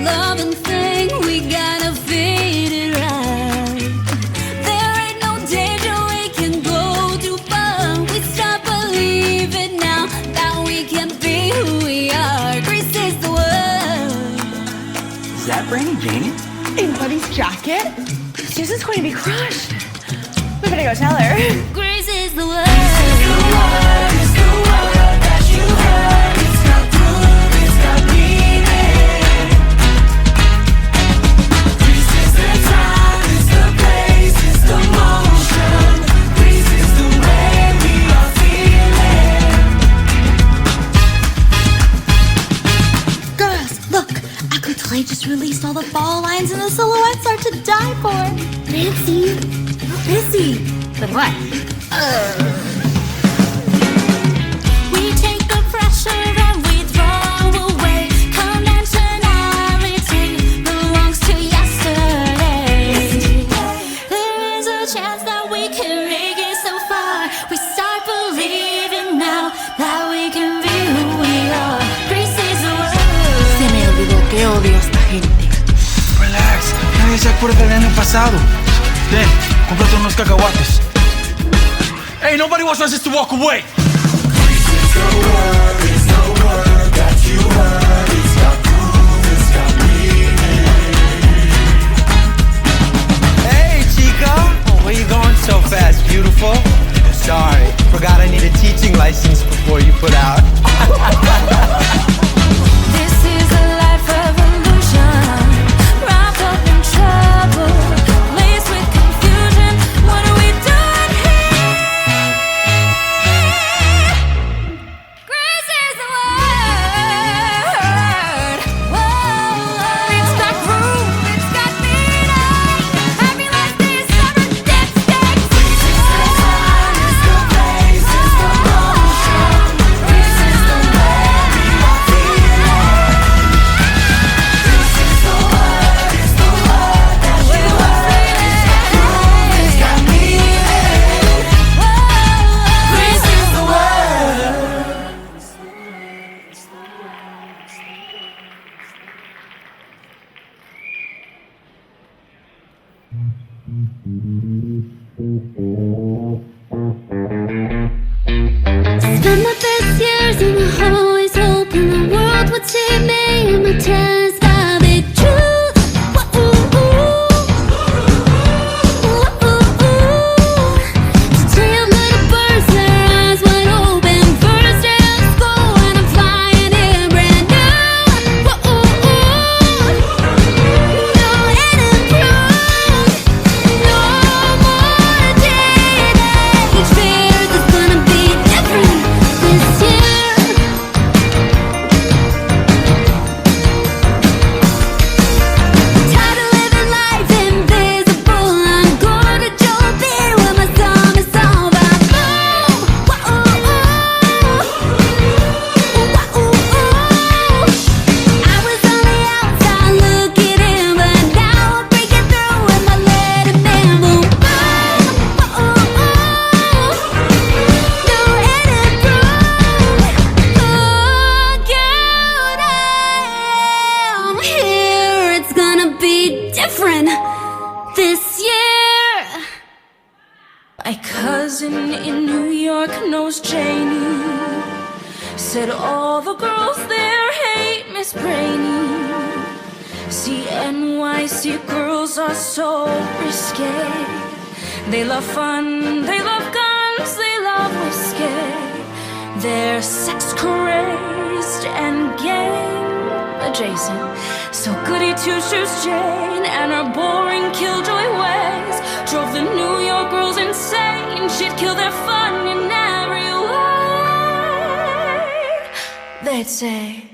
loving thing, we gotta feed it right. There ain't no danger, we can go too far. We start believing now that we can be who we are. Grease is the word. Is that Brandy Janie? In Buddy's jacket? Susan's going to be crushed. We better go tell her. Grease is the word. Clay just released all the fall lines and the silhouettes are to die for. Nancy, you're busy. But what? We take the pressure and we throw away. Conventionality belongs to yesterday. There is a chance that we can make it so far. We start believing now that we can be who we are. Grace is the word. Se me olvidó que odio a esta gente. Relax, nadie se acuerda del año pasado. Ten, cómprate unos cacahuates. Hey, nobody wants us to walk away. Hey, chica! Oh, where you going so fast, beautiful? Sorry, forgot I need a teaching license before you put out. This is a life revolution, wrapped up in trouble, laced with confusion. What are we doing here? Grace is the word. Whoa, it's got groove, it's got meaning. Happy last day is summer dipsticks. Grace is the time, it's the place, it's the motion. Grace is the way we are feeling. This is the word, it's the word that you heard. It's got meaning. Grace is the word. Spent my best years in the hallways, hoping the world would see me in my test of the truth. Today I'm little birds, their eyes wide open. First day of school and I'm flying in brand new. No improved, no more teenage fears. It's gonna be different this year. Tired of living life invisible. I'm gonna jump in when my song is over. I was on the outside looking in, but now I'm breaking through with my letting in. Boom, no improved. Look out, I'm here. It's gonna be different this year. My cousin in New York knows Janie. Said all the girls there hate Miss Brainy. See, NYC girls are so risque. They love fun, they love guns, they love whiskey. They're sex crazed and gang adjacent. So goody two-shoes Jane and her boring killjoy ways drove the New York girls insane. She'd kill their fun in every way. They'd say,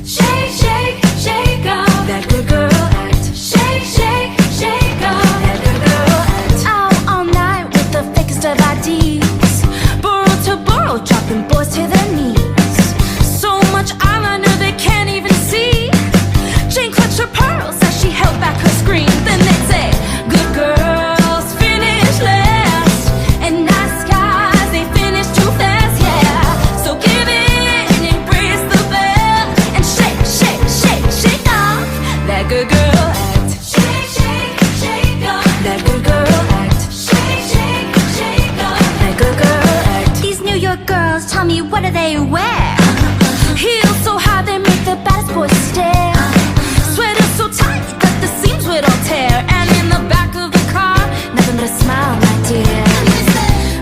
shake, shake, shake off that good girl act. Shake, shake, shake off that good girl act. Out all night with the fakest of IDs, borough to borough, dropping boys to their knees. So much eyeliner they can't even see. Jane clutched her pearls as she held back her scream. Then they'd say, good girls finish last, and nice guys, they finish too fast, yeah. So give in, embrace the best. what do they wear? Heels so high they make the baddest boys stare. Sweaters so tight that the seams would all tear. And in the back of the car, nothing but a smile, my dear.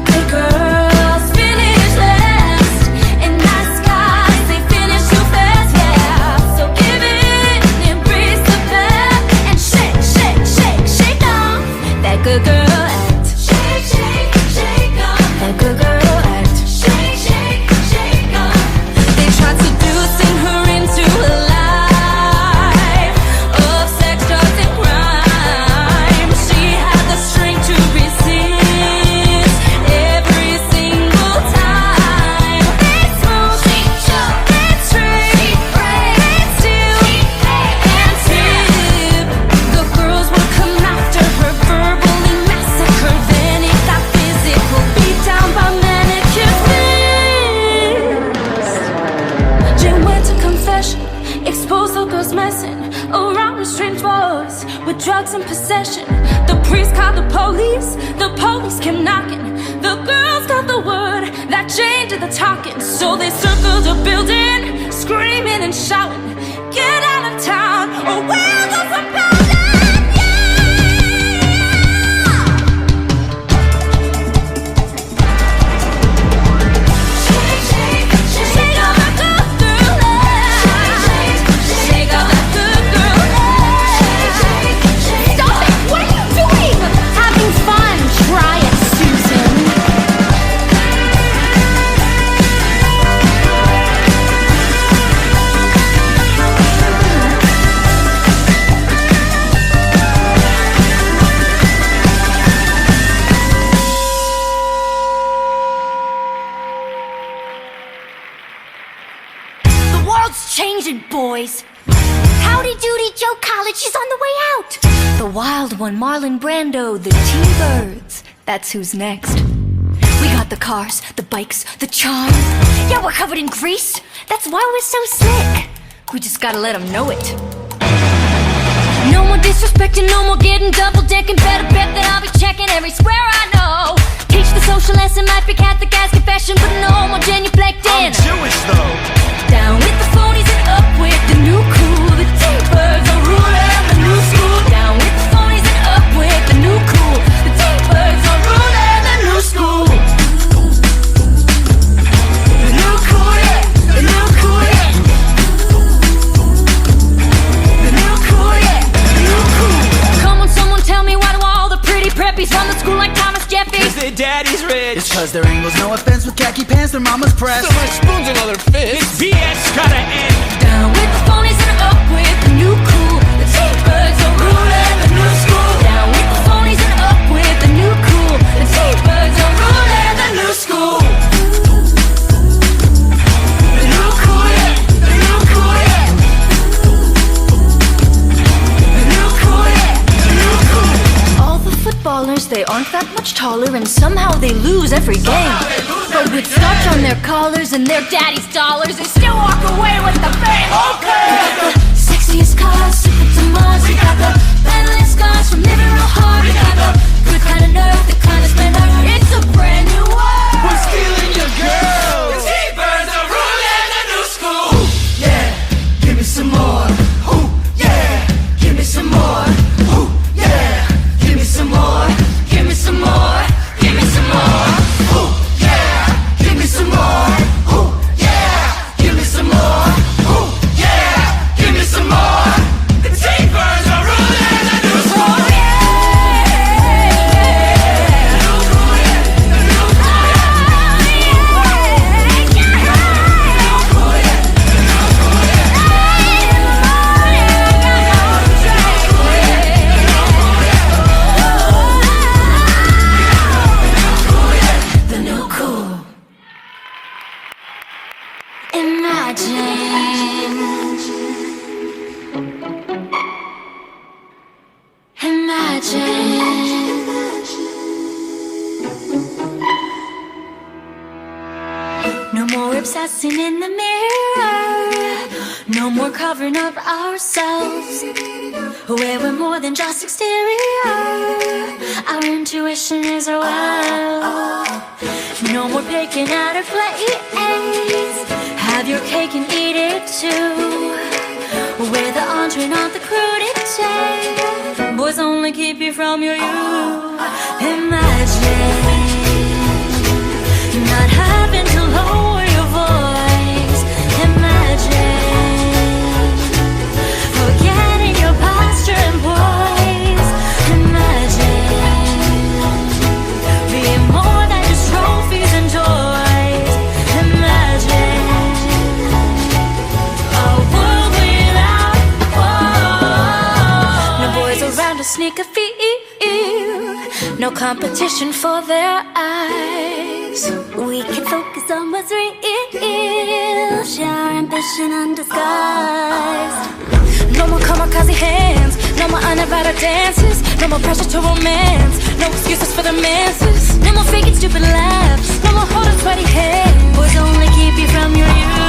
Good girls finish last. In night skies they finish too fast, yeah. So give it, embrace the back, and shake, shake, shake, shake off that good girl act. Shake, shake, shake off that good girl act. Shake, shake, shake off. They tried seducing her into a life of sex, drugs, and crime. She had the strength to resist every single time. They smoke, they trade, they steal, and tip. The girls would come after her, verbally massacre. Then it got physical, beat down by manicure fists. Jim went to confession, exposed the girls messing around with strange boys with drugs and possession. The priest called the police kept knocking. The girls got the word that Jane did the talking. So they circled the building, screaming and shouting, get out of town or we'll go for pounding, yeah! Shake, shake, shake off that good girl act. Shake off that good girl act. Stop it! What are you doing? Having fun. Try it, Susan. The world's changing, boys. Howdy doody, Joe College is on the way out. The wild one, Marlon Brando, the T-Birds. That's who's next. We got the cars, the bikes, the charm. Yeah, we're covered in grease. That's why we're so slick. We just gotta let them know it. No more disrespecting, no more getting double-decking. Better bet that I'll be checking every square I know. Teach the social lesson, might be Catholic as confession, but no more genuflecting. I'm Jewish though. Down with the phonies and up with the new cool. The T-Birds are ruling the new school. Down with the phonies and up with the new cool. The T-Birds are ruling the new school. The new cool, yeah. The new cool, yeah. The new cool, yeah. The new cool. Come on, someone tell me, why do all the pretty preppies run the school like Thomas Jeffy? Cause their daddy's rich. It's cause their angles, no offense, with khaki pants, their mama's pressed. So much spoons in all their fists. This BS gotta end. Down with the phonies and up with the new cool. The T-Birds are ruling the new school. Down with the phonies and up with the new cool. The T-Birds are ruling the new school. The new cool, yeah. The new cool, yeah. The new cool, yeah. The new cool. All the footballers, they aren't that much taller, and somehow they lose every game. But with starch on their collars and their daddy's dollars, they still walk away with the fame. Okay. We got the sexiest cars, super to Mars. We got the battlest scars from living real hard. We got the good kind of nerve, the kind of splendor. It's a brand new world. We're stealing your girls. The T-Birds are ruling the new school. Yeah, give me some more. Ooh, yeah, give me some more. Ooh, yeah, give me some more. Give me some more. Give me some more. Ooh, yeah, give me some more. Ooh, yeah, give me some more. Ooh, yeah, give me some more. The T-Birds are ruling the new school. Oh, yeah. The new school, yeah. The new school, yeah. The new school, yeah. The new cool. Imagine. No more obsessing in the mirror. No more covering up ourselves. where we're more than just exterior. Our intuition is our well. No more picking out our plates. Have your cake and eat it too. We're the entree, not the crudité. Boys only keep you from your youth. Imagine not having to lower your voice. Imagine forgetting your posture and poise. Imagine being more than just trophies and toys. Imagine a world without war. No boys around to sneak a feel. No competition for their eyes. We can focus on what's real. Share our ambition undisguised. No more kamikaze hands. No more uninvited dances. No more pressure to romance. No excuses for the masses. No more faking stupid laughs. No more holding sweaty hands. Boys only keep you from your youth.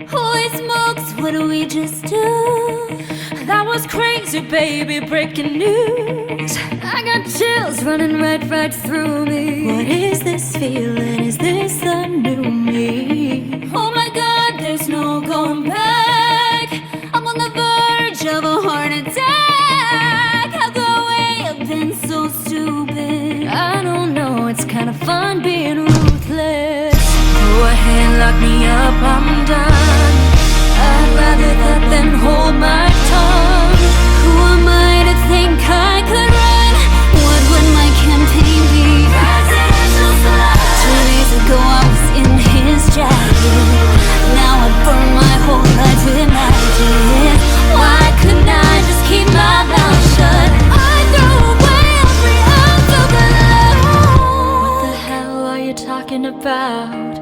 Holy smokes, what do we just do? That was crazy, baby, breaking news. I got chills running right through me. What is this feeling? Is this the new me? Oh my God, there's no going back. I'm on the verge of a heart attack. How could we have been so stupid? I don't know, it's kind of fun being ruthless. Go ahead, lock me up, I'm done. I'd rather that than hold my tongue. Who am I to think I could run? What would my campaign be? Presidential slide. 2 days ago I was in his jacket. Now I burn my whole life with magic. Why couldn't I just keep my mouth shut? I throw away every ounce of love. What the hell are you talking about?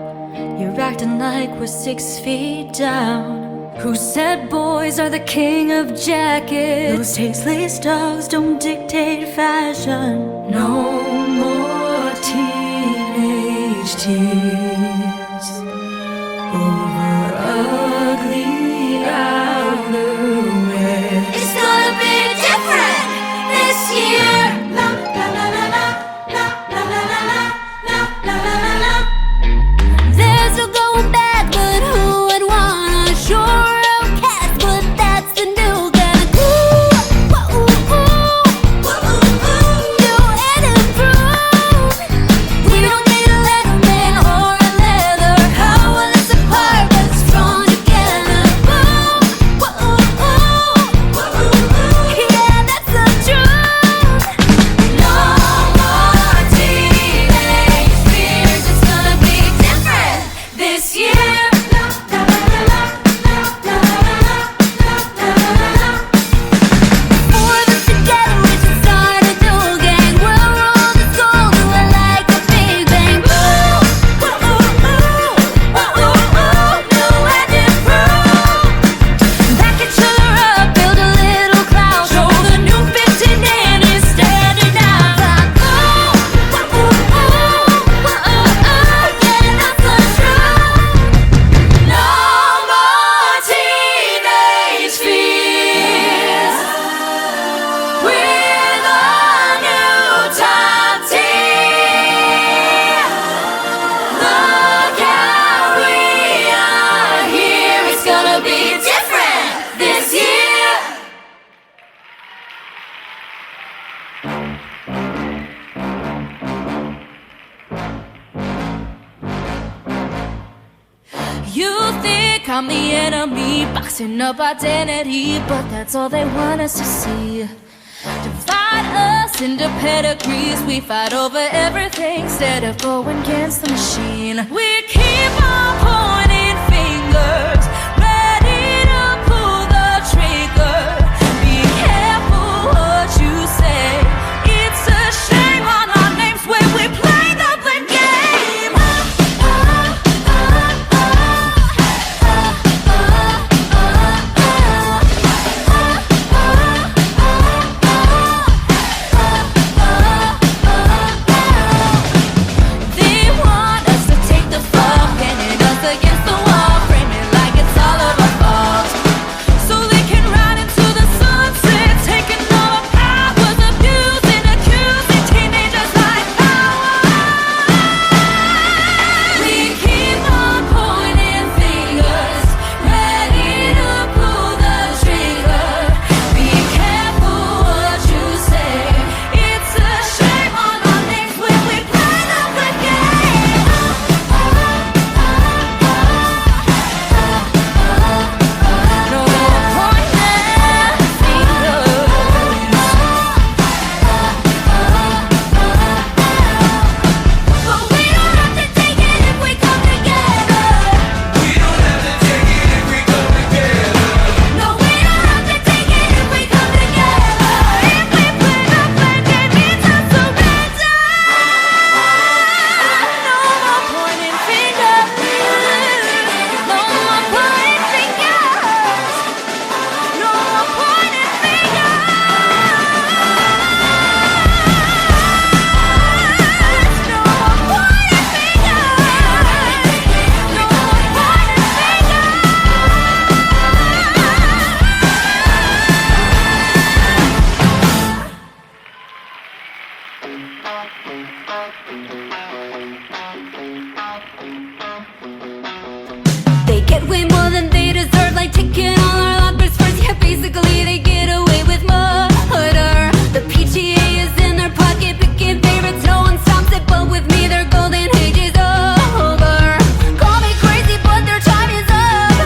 You're acting like we're 6 feet down. Who said boys are the king of jackets? Those tasteless dogs don't dictate fashion. No more teenage tears over ugly outerwear. It's gonna be different this year. La la la la la la la la la la la la la. There's no going back, but who would wanna shore up cast? But that's the new kind of new and improved. We don't need a Letterman or a leather. Powerless apart, but strong together. Yeah, that's the truth. No more teenage fears. It's gonna be different this year. Four of us together, we should start a new gang. We'll roll the skull, do it like a big bang. New and improved. Back each other up, build a little cloud. Show the new 15 and is standing out. Yeah, that's the truth. No more teenage fears. We're the new top team. Look how we are here. It's gonna be different this year. You think I'm the enemy, boxing up identity, but that's all they want us to see. Divide us into pedigrees, we fight over everything instead of going against the machine. We keep on pointing fingers, ready to pull the trigger. Be careful what you say. It's a shame on our names when we play the blame game. They get way more than they deserve, like taking all our lockers first. Yeah, basically they get away with murder. The PTA is in their pocket, picking favorites. No one stops it, but with me their golden age is over. Call me crazy, but their time is up.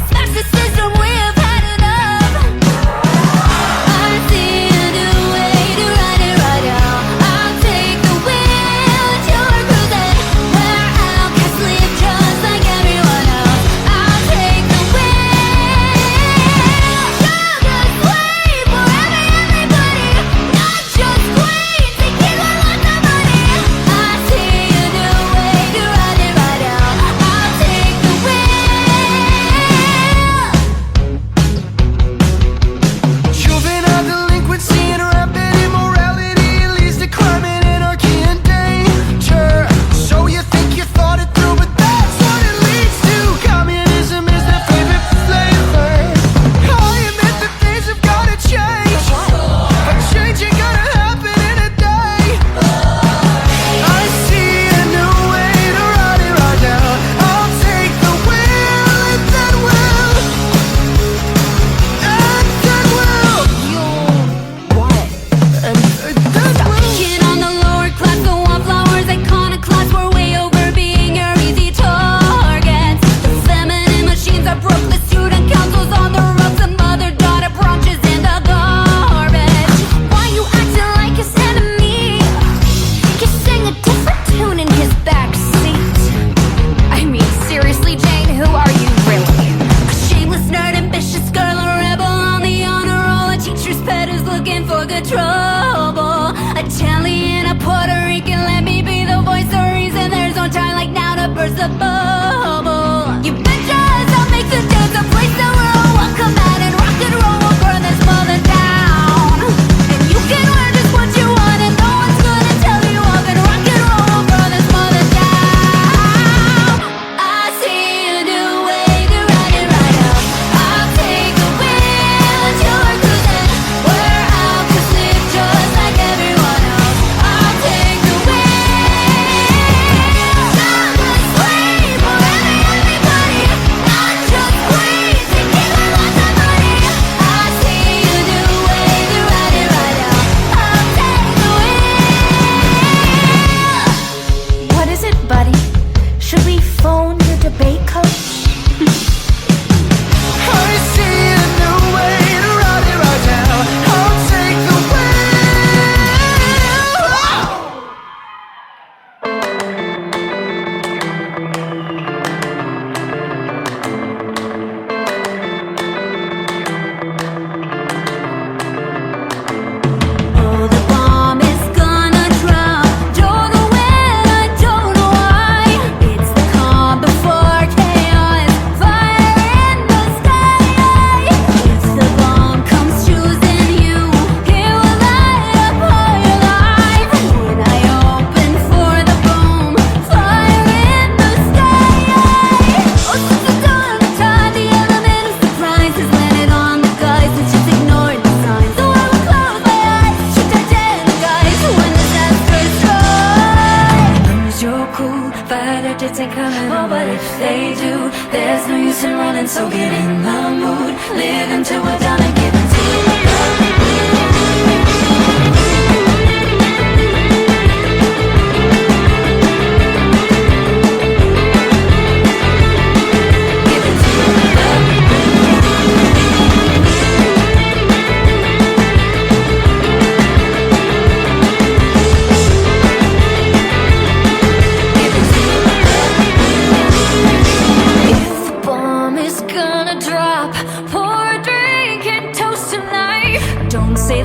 Smash the system, we have had enough. I see a new way to ride it right now. I'll take the wheel, you're cruising where outcasts live just like everyone else. I'll take the wheel. Sugar slave forever, everybody, not just queens. They keep a lot of money. I see a new way to ride it right now. I'll take the wheel. Juvenile delinquency and rampant immorality leads to crime and anarchy and danger. So you think you thought it through, but that's what it leads to. Communism is their favorite flavor. I admit that things have gotta change, but change ain't gonna happen in a day. I see a new way to ride it right now. I'll take the wheel, and then we'll Kid on the lower class, the wallflowers, iconoclasts. We're way over being your easy targets. The feminine machines are broke, the student council's on the ropes, the mother-daughter brunches in the garbage. Why you acting like his enemy? Kissing a different tune in his backseat. I mean, seriously, Jane, who are you really? A shameless nerd, ambitious girl, a rebel on the honor roll. A teacher's pet who's looking for good trouble. Italian, a Puerto Rican, let me be the voice of reason. There's no time like now to burst the bubble. You betcha I'll make the dance a place that we're all welcome at, and rock and roll will burn this mother down. And you can wear just what you want, and no one's gonna tell you off. And rock and roll will burn this mother down. I see a new way to ride it right now. I'll take the wheel, and you're cruising where outcasts live just like everyone else. I'll take the wheel. Sugar slave forever, everybody, not just queens. They keep a lot of money. I see a new way to ride it right now. I'll take the wheel. What is it, buddy? Should we phone your debate coach? I see a new way to ride it right now. I'll take the Oh, the bomb is gonna drop. Don't know when, I don't know why. It's the calm before chaos, fire in the sky. If the bomb comes choosing you, it will light up all your life. When I open for the boom, fire in the sky. Oh, since the dawn of time, the element of surprise has landed on the guys and just ignored the signs. So I will close my eyes, should I dead guys when disaster strikes? Lose your cool, fighter jets ain't coming. Oh, but if they do, there's no use in running. So get in the mood, live until we're done and give it to you. Give it to you. If the bomb is gonna drop, pour a drink and toast tonight. Don't say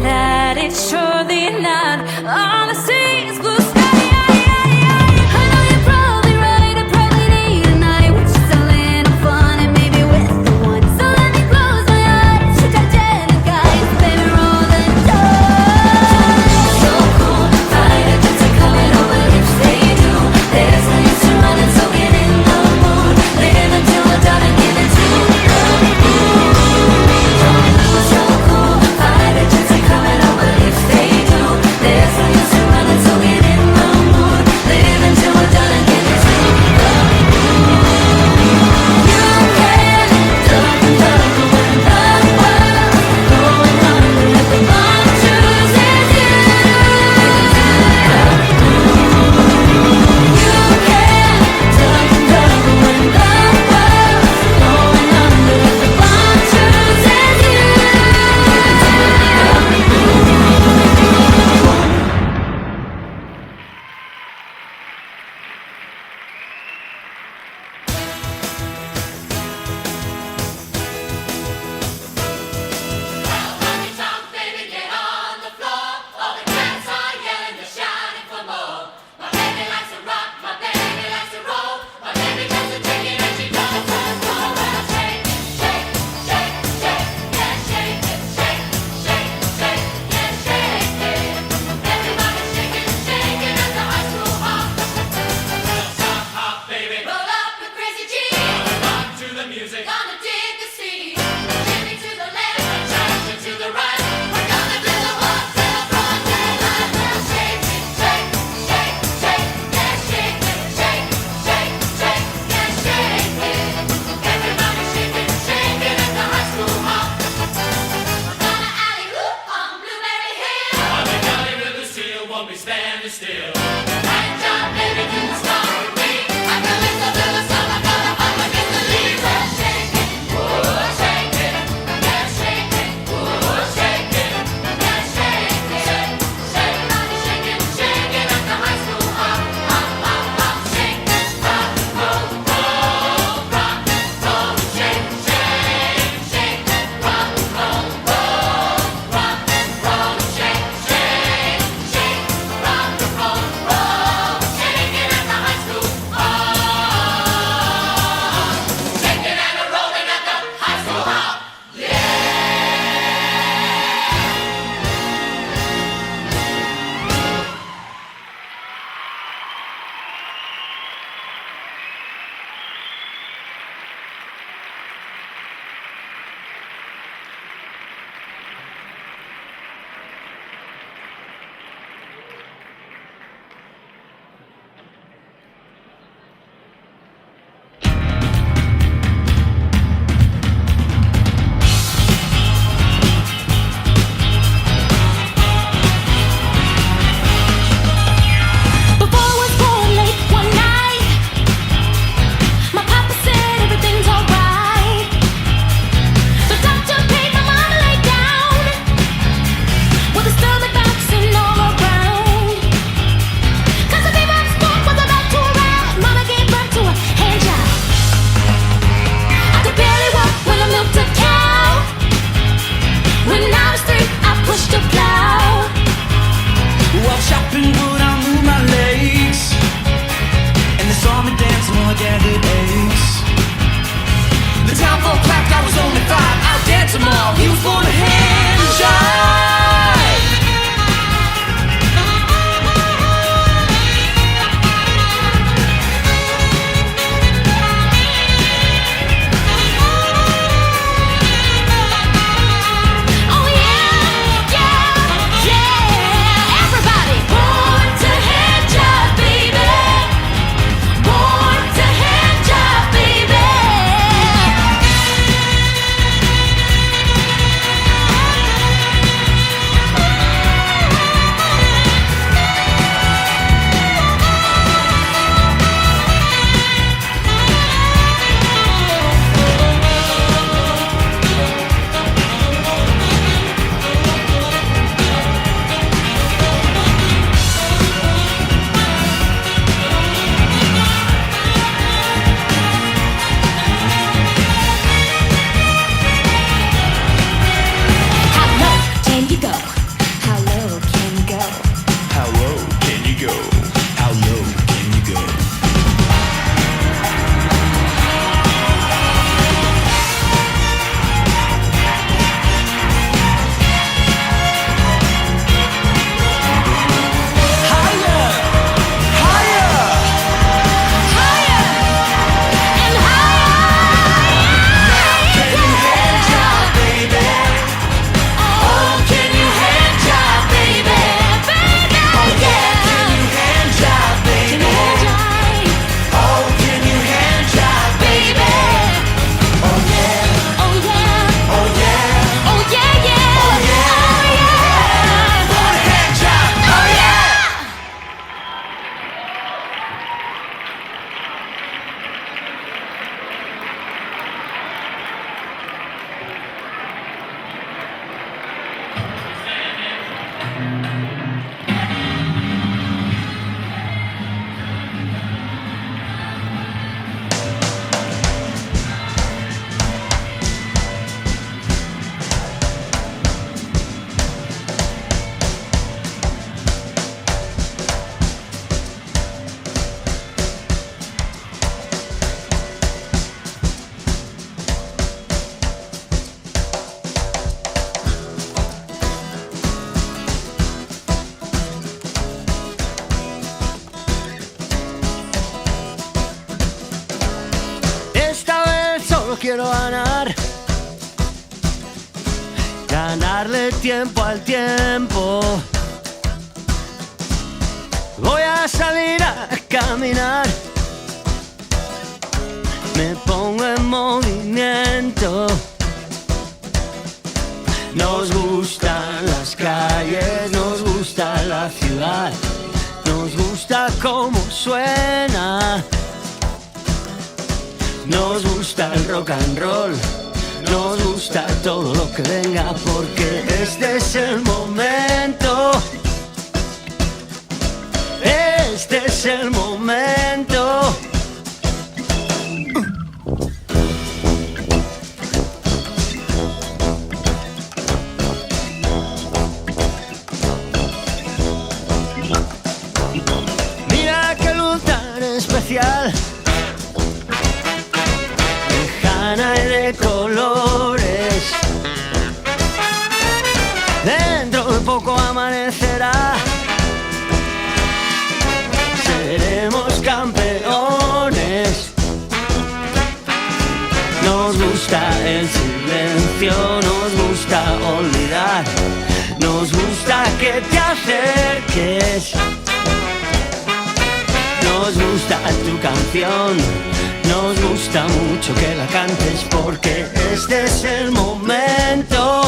full hand jive. Oh yeah, yeah, yeah. Everybody, born to hand job, baby. Born to hand job, baby. How low can you go? How low can you go? How low can you go? How low can you go? Higher, higher. Higher and higher. Can you hand job, baby? Oh, can you hand job, baby? Baby, Oh yeah, yeah. can you hand job, Can baby? you hand job, Oh, can you hand job, baby? oh yeah, Oh yeah, oh yeah, oh yeah, yeah, oh yeah. Full hand job, oh yeah. Esta vez solo quiero ganar. Ganarle tiempo al tiempo. Voy a salir a caminar. Me pongo en movimiento. Nos gustan las calles, nos gusta la ciudad. Nos gusta cómo suena. Nos gusta el rock and roll, nos gusta todo lo que venga porque este es el momento. Este es el momento. Mira qué luz tan especial. Lejana y de colores. Dentro de poco amanecerá. Seremos campeones. Nos gusta el silencio, nos gusta olvidar. Nos gusta que te acerques. Nos gusta tu canción. Nos gusta mucho que la cantes porque este es el momento.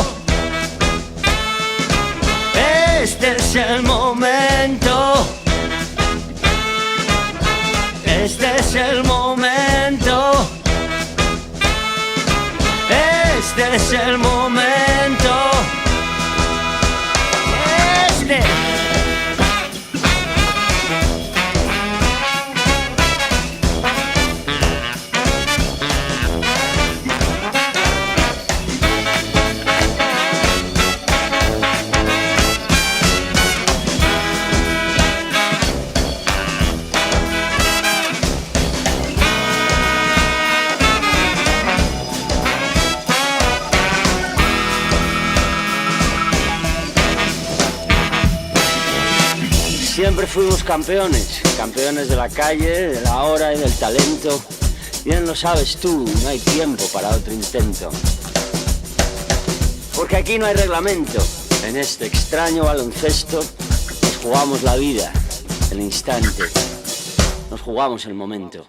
Este es el momento. Este es el momento. Este es el momento. Este. fuimos campeones, campeones de la calle, de la hora y del talento. Bien lo sabes tú, no hay tiempo para otro intento. Porque aquí no hay reglamento. En este extraño baloncesto nos jugamos la vida, el instante. Nos jugamos el momento.